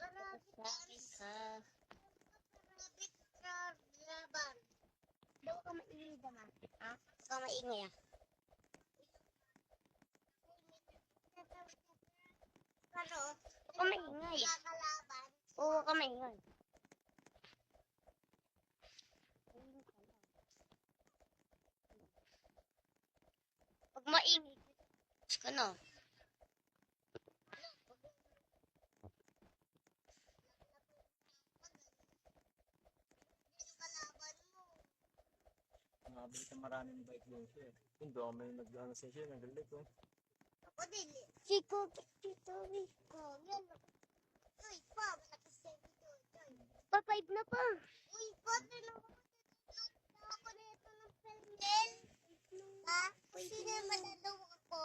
Sakit ka. Daw ka maingay naman. Ha? Ka maingay ah. Ano? Ka maingay. Oo, ka maingay. Pag maingay ka na. Nakabili ka maraming bike doon siya. Hindi ako may nag-ano sa siya, nagalit ko. Ako din eh. Chico, Tito Rico. Yan. Uy, pa, malakas siya dito. Pa, 5 na pa. Uy, pa, tinawag ako na ito ng pendel. Ha? Pwede na madalaw ako.